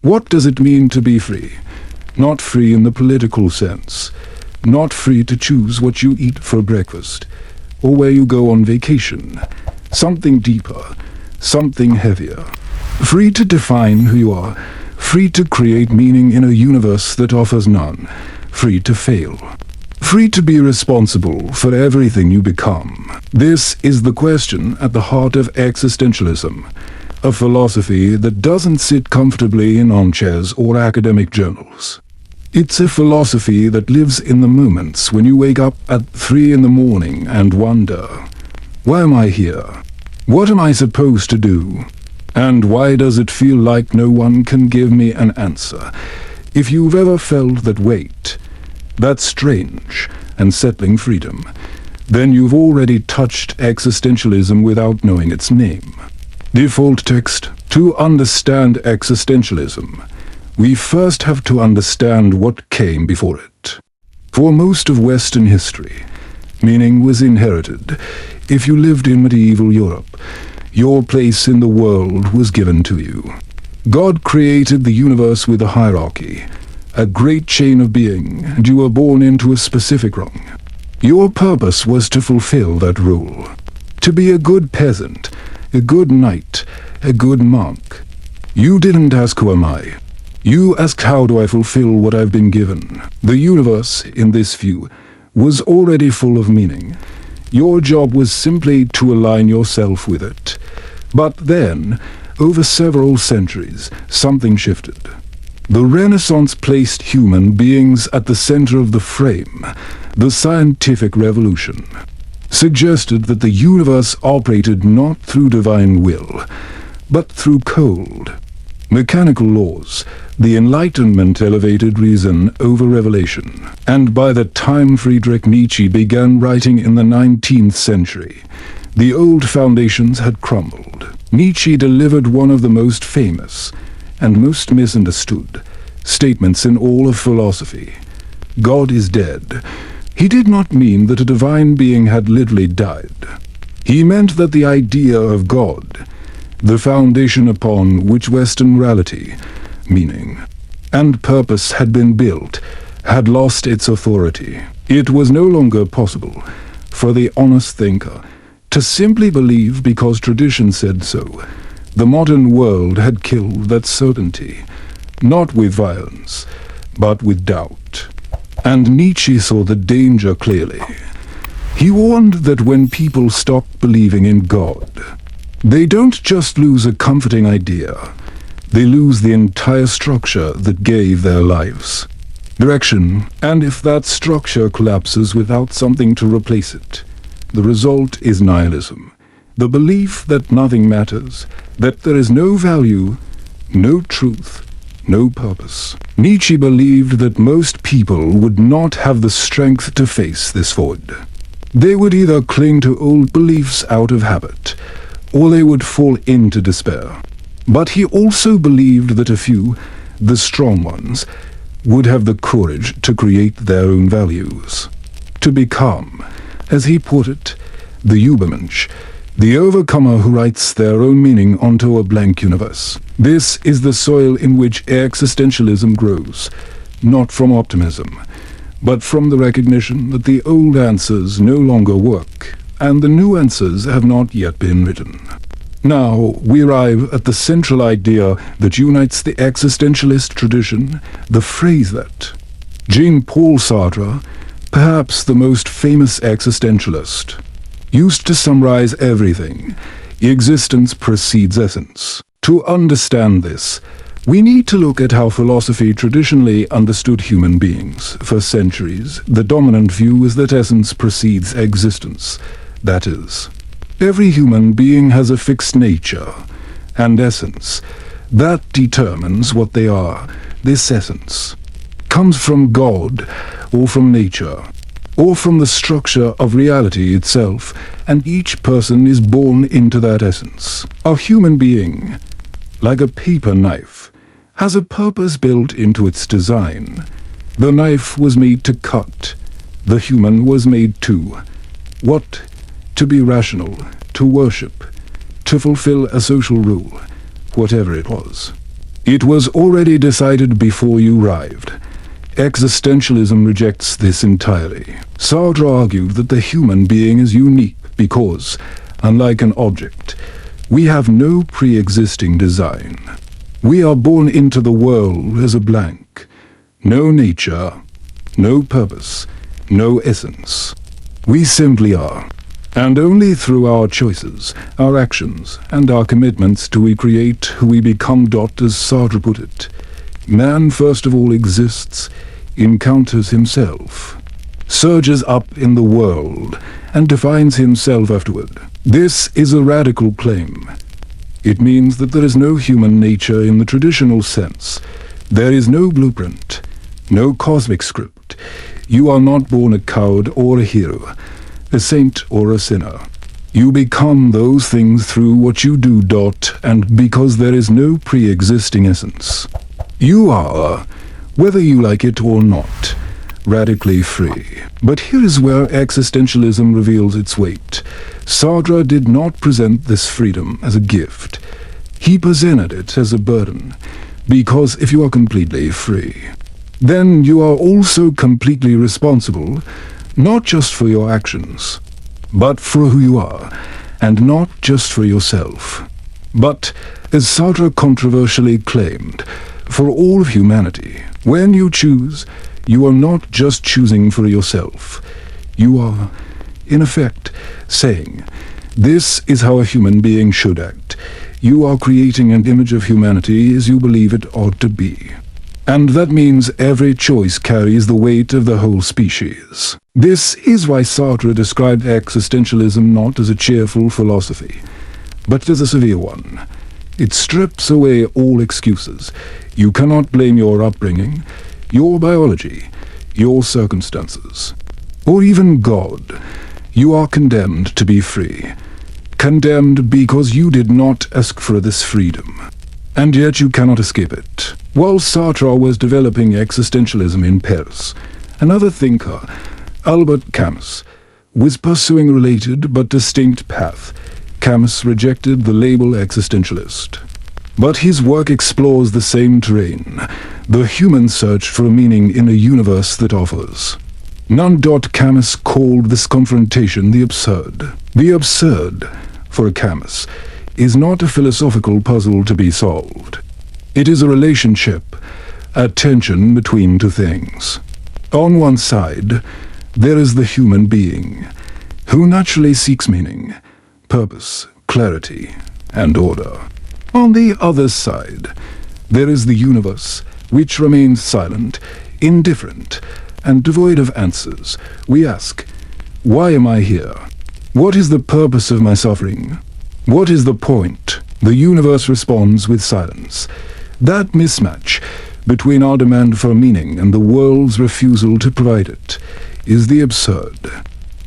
What does it mean to be free? Not free in the political sense. Not free to choose what you eat for breakfast, or where you go on vacation. Something deeper, something heavier. Free to define who you are. Free to create meaning in a universe that offers none. Free to fail. Free to be responsible for everything you become. This is the question at the heart of existentialism, a philosophy that doesn't sit comfortably in armchairs or academic journals. It's a philosophy that lives in the moments when you wake up at 3 in the morning and wonder, why am I here? What am I supposed to do? And why does it feel like no one can give me an answer? If you've ever felt that weight, that strange and settling freedom, then you've already touched existentialism without knowing its name. Default text: to understand existentialism, we first have to understand what came before it. For most of Western history, meaning was inherited. If you lived in medieval Europe, your place in the world was given to you. God created the universe with a hierarchy, a great chain of being, and you were born into a specific rung. Your purpose was to fulfill that rule. To be a good peasant, a good knight, a good monk. You didn't ask, who am I? You asked, how do I fulfill what I've been given? The universe, in this view, was already full of meaning. Your job was simply to align yourself with it. But then, over several centuries, something shifted. The Renaissance placed human beings at the center of the frame. The scientific revolution suggested that the universe operated not through divine will, but through cold, mechanical laws. The Enlightenment elevated reason over revelation. And by the time Friedrich Nietzsche began writing in the 19th century, the old foundations had crumbled. Nietzsche delivered one of the most famous and most misunderstood statements in all of philosophy. God is dead. He did not mean that a divine being had literally died. He meant that the idea of God, the foundation upon which Western morality, meaning, and purpose had been built, had lost its authority. It was no longer possible for the honest thinker to simply believe because tradition said so. The modern world had killed that certainty, not with violence, but with doubt. And Nietzsche saw the danger clearly. He warned that when people stop believing in God, they don't just lose a comforting idea, they lose the entire structure that gave their lives direction. And if that structure collapses without something to replace it, the result is nihilism. The belief that nothing matters, that there is no value, no truth, no purpose. Nietzsche believed that most people would not have the strength to face this void. They would either cling to old beliefs out of habit, or they would fall into despair. But he also believed that a few, the strong ones, would have the courage to create their own values. To become, as he put it, the Übermensch, the overcomer who writes their own meaning onto a blank universe. This is the soil in which existentialism grows, not from optimism, but from the recognition that the old answers no longer work, and the new answers have not yet been written. Now we arrive at the central idea that unites the existentialist tradition, the phrase that Jean-Paul Sartre, perhaps the most famous existentialist, used to summarize everything: existence precedes essence. To understand this, we need to look at how philosophy traditionally understood human beings. For centuries, the dominant view was that essence precedes existence. That is, every human being has a fixed nature and essence. That determines what they are. This essence comes from God, or from nature, or from the structure of reality itself, and each person is born into that essence. A human being, like a paper knife, has a purpose built into its design. The knife was made to cut. The human was made to what? To be rational, to worship, to fulfill a social rule, whatever it was. It was already decided before you arrived. Existentialism rejects this entirely. Sartre argued that the human being is unique because, unlike an object, we have no pre-existing design. We are born into the world as a blank. No nature, no purpose, no essence. We simply are. And only through our choices, our actions, and our commitments do we create who we become. As Sartre put it, man first of all exists, encounters himself, surges up in the world, and defines himself afterward. This is a radical claim. It means that there is no human nature in the traditional sense. There is no blueprint, no cosmic script. You are not born a coward or a hero, a saint or a sinner. You become those things through what you do. And because there is no pre-existing essence, you are, whether you like it or not, radically free. But here is where existentialism reveals its weight. Sartre did not present this freedom as a gift. He presented it as a burden, because if you are completely free, then you are also completely responsible, not just for your actions, but for who you are, and not just for yourself, but, as Sartre controversially claimed, for all of humanity. When you choose, you are not just choosing for yourself. You are, in effect, saying, this is how a human being should act. You are creating an image of humanity as you believe it ought to be. And that means every choice carries the weight of the whole species. This is why Sartre described existentialism not as a cheerful philosophy, but as a severe one. It strips away all excuses. You cannot blame your upbringing, your biology, your circumstances, or even God. You are condemned to be free. Condemned because you did not ask for this freedom. And yet you cannot escape it. While Sartre was developing existentialism in Paris, another thinker, Albert Camus, was pursuing a related but distinct path. Camus rejected the label existentialist. But his work explores the same terrain, the human search for a meaning in a universe that offers none. Camus called this confrontation the absurd. The absurd, for Camus, is not a philosophical puzzle to be solved. It is a relationship, a tension between two things. On one side, there is the human being, who naturally seeks meaning, purpose, clarity, and order. On the other side, there is the universe, which remains silent, indifferent, and devoid of answers. We ask, why am I here? What is the purpose of my suffering? What is the point? The universe responds with silence. That mismatch between our demand for meaning and the world's refusal to provide it is the absurd.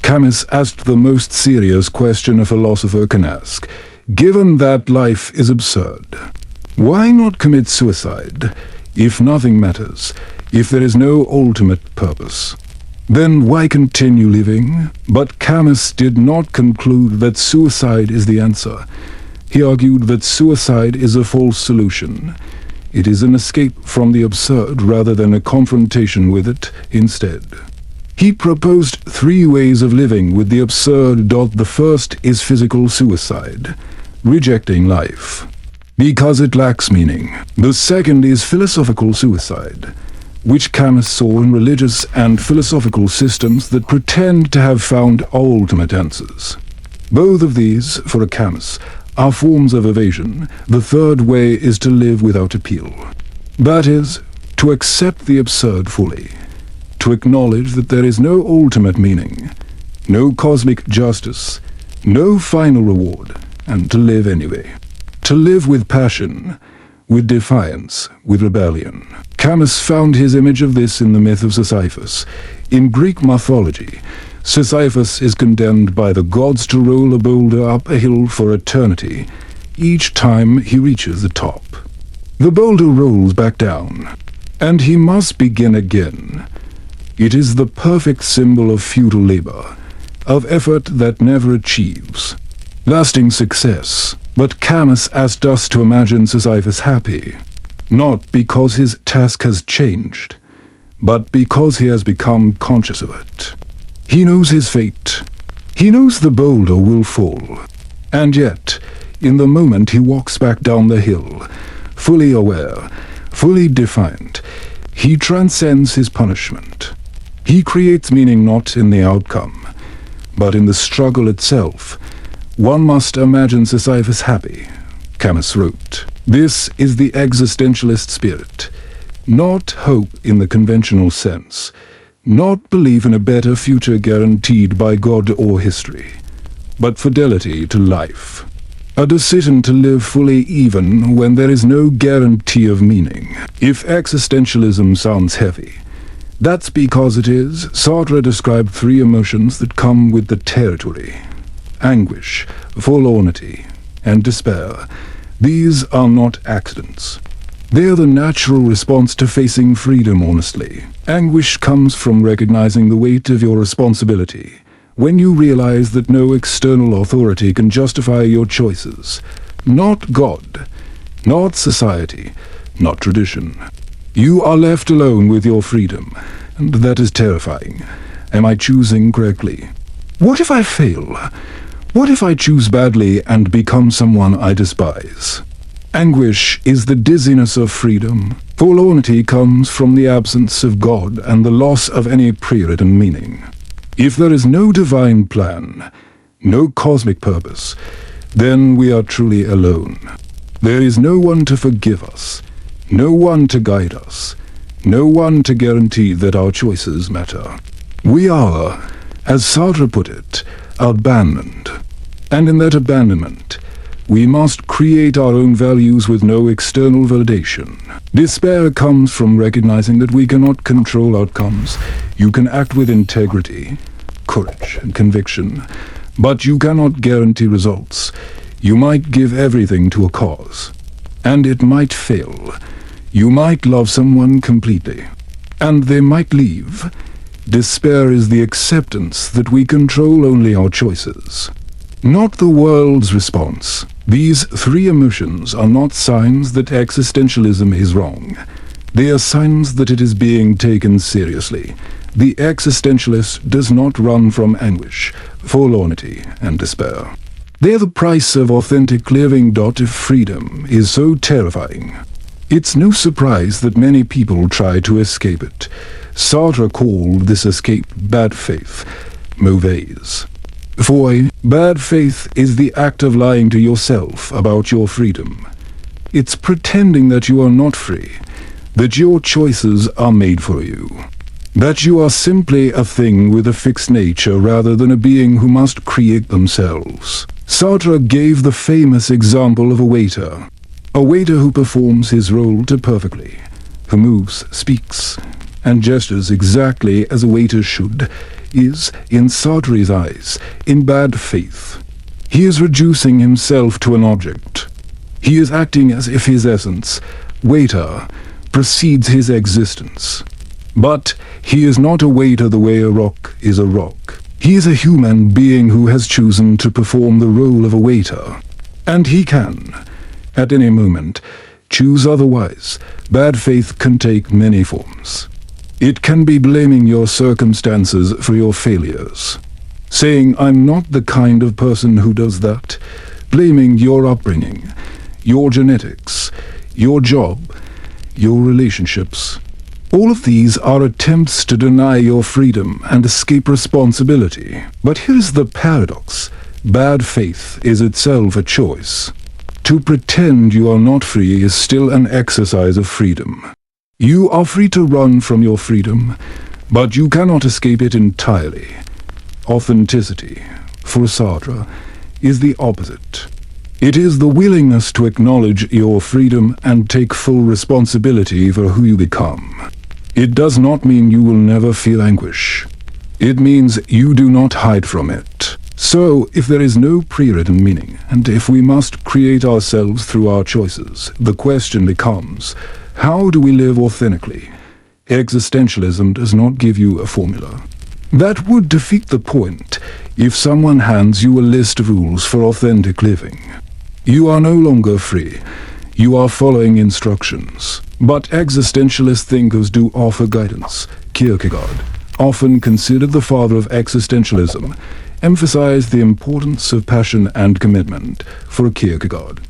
Camus asked the most serious question a philosopher can ask. Given that life is absurd, why not commit suicide? If nothing matters, if there is no ultimate purpose, then why continue living? But Camus did not conclude that suicide is the answer. He argued that suicide is a false solution. It is an escape from the absurd rather than a confrontation with it instead. He proposed 3 ways of living with the absurd. The first is physical suicide, rejecting life, because it lacks meaning. The second is philosophical suicide, which Camus saw in religious and philosophical systems that pretend to have found ultimate answers. Both of these, for Camus, are forms of evasion. The third way is to live without appeal. That is, to accept the absurd fully, to acknowledge that there is no ultimate meaning, no cosmic justice, no final reward, and to live anyway. To live with passion, with defiance, with rebellion. Camus found his image of this in the myth of Sisyphus. In Greek mythology, Sisyphus is condemned by the gods to roll a boulder up a hill for eternity, each time he reaches the top. The boulder rolls back down, and he must begin again. It is the perfect symbol of futile labor, of effort that never achieves lasting success. But Camus asked us to imagine Sisyphus happy. not because his task has changed, but because he has become conscious of it. He knows his fate. He knows the boulder will fall. And yet, in the moment he walks back down the hill, fully aware, fully defiant, he transcends his punishment. He creates meaning not in the outcome, but in the struggle itself. One must imagine Sisyphus happy, Camus wrote. This is the existentialist spirit. Not hope in the conventional sense, not belief in a better future guaranteed by God or history, but fidelity to life. A decision to live fully even when there is no guarantee of meaning. If existentialism sounds heavy, that's because it is. Sartre described three emotions that come with the territory: anguish, forlornity, and despair. These are not accidents. They are the natural response to facing freedom honestly. Anguish comes from recognizing the weight of your responsibility. When you realize that no external authority can justify your choices, not God, not society, not tradition. You are left alone with your freedom, and that is terrifying. Am I choosing correctly? What if I fail? What if I choose badly and become someone I despise? Anguish is the dizziness of freedom. Forlornity comes from the absence of God and the loss of any pre-written meaning. If there is no divine plan, no cosmic purpose, then we are truly alone. There is no one to forgive us, no one to guide us, no one to guarantee that our choices matter. We are, as Sartre put it, abandoned. And in that abandonment, we must create our own values with no external validation. Despair comes from recognizing that we cannot control outcomes. You can act with integrity, courage, and conviction, but you cannot guarantee results. You might give everything to a cause, and it might fail. You might love someone completely, and they might leave. Despair is the acceptance that we control only our choices, not the world's response. These three emotions are not signs that existentialism is wrong. They are signs that it is being taken seriously. The existentialist does not run from anguish, forlornity, and despair. They are the price of authentic living. If freedom is so terrifying, it's no surprise that many people try to escape it. Sartre called this escape bad faith, mauvaise foi. Bad faith is the act of lying to yourself about your freedom. It's pretending that you are not free, that your choices are made for you, that you are simply a thing with a fixed nature rather than a being who must create themselves. Sartre gave the famous example of a waiter who performs his role too perfectly, who moves, speaks, and gestures exactly as a waiter should, is, in Sartre's eyes, in bad faith. He is reducing himself to an object. He is acting as if his essence, waiter, precedes his existence. But he is not a waiter the way a rock is a rock. He is a human being who has chosen to perform the role of a waiter. And he can, at any moment, choose otherwise. Bad faith can take many forms. It can be blaming your circumstances for your failures, saying, "I'm not the kind of person who does that," blaming your upbringing, your genetics, your job, your relationships. All of these are attempts to deny your freedom and escape responsibility. But here's the paradox. Bad faith is itself a choice. To pretend you are not free is still an exercise of freedom. You are free to run from your freedom, but you cannot escape it entirely. Authenticity, for Sartre, is the opposite. It is the willingness to acknowledge your freedom and take full responsibility for who you become. It does not mean you will never feel anguish. It means you do not hide from it. So, if there is no pre-written meaning, and if we must create ourselves through our choices, the question becomes, how do we live authentically? Existentialism does not give you a formula. That would defeat the point if someone hands you a list of rules for authentic living. You are no longer free. You are following instructions. But existentialist thinkers do offer guidance. Kierkegaard, often considered the father of existentialism, emphasized the importance of passion and commitment. For Kierkegaard,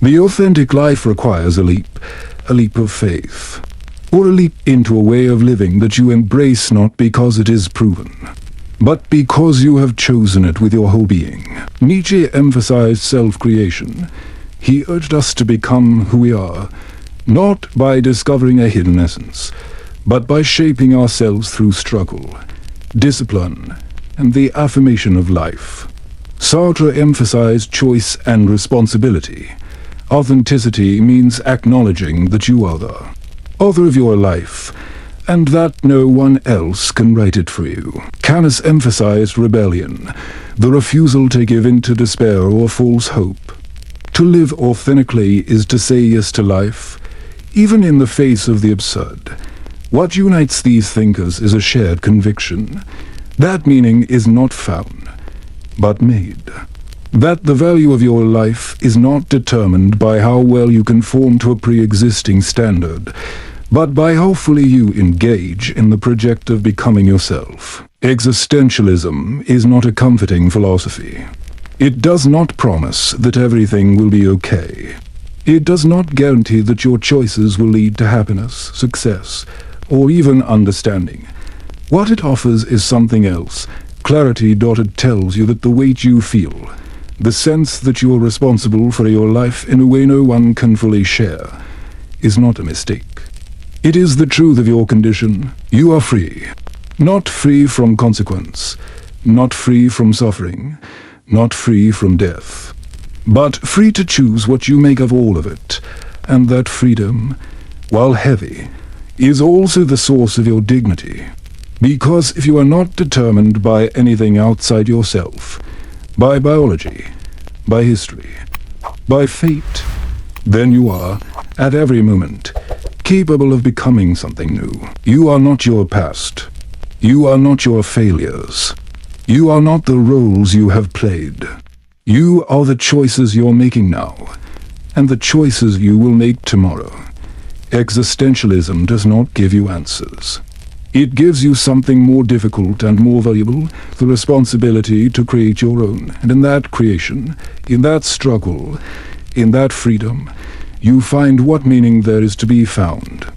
the authentic life requires a leap of faith, or a leap into a way of living that you embrace not because it is proven, but because you have chosen it with your whole being. Nietzsche emphasized self-creation. He urged us to become who we are, not by discovering a hidden essence, but by shaping ourselves through struggle, discipline, and the affirmation of life. Sartre emphasized choice and responsibility. Authenticity means acknowledging that you are the author of your life, and that no one else can write it for you. Camus emphasized rebellion, the refusal to give in to despair or false hope. To live authentically is to say yes to life, even in the face of the absurd. What unites these thinkers is a shared conviction. That meaning is not found, but made. That the value of your life is not determined by how well you conform to a pre-existing standard, but by how fully you engage in the project of becoming yourself. Existentialism is not a comforting philosophy. It does not promise that everything will be okay. It does not guarantee that your choices will lead to happiness, success, or even understanding. What it offers is something else. Clarity. It tells you that the weight you feel, the sense that you are responsible for your life in a way no one can fully share, is not a mistake. It is the truth of your condition. You are free. Not free from consequence, not free from suffering, not free from death, but free to choose what you make of all of it. And that freedom, while heavy, is also the source of your dignity. Because if you are not determined by anything outside yourself, by biology, by history, by fate, then you are, at every moment, capable of becoming something new. You are not your past. You are not your failures. You are not the roles you have played. You are the choices you're making now, and the choices you will make tomorrow. Existentialism does not give you answers. It gives you something more difficult and more valuable, the responsibility to create your own. And in that creation, in that struggle, in that freedom, you find what meaning there is to be found.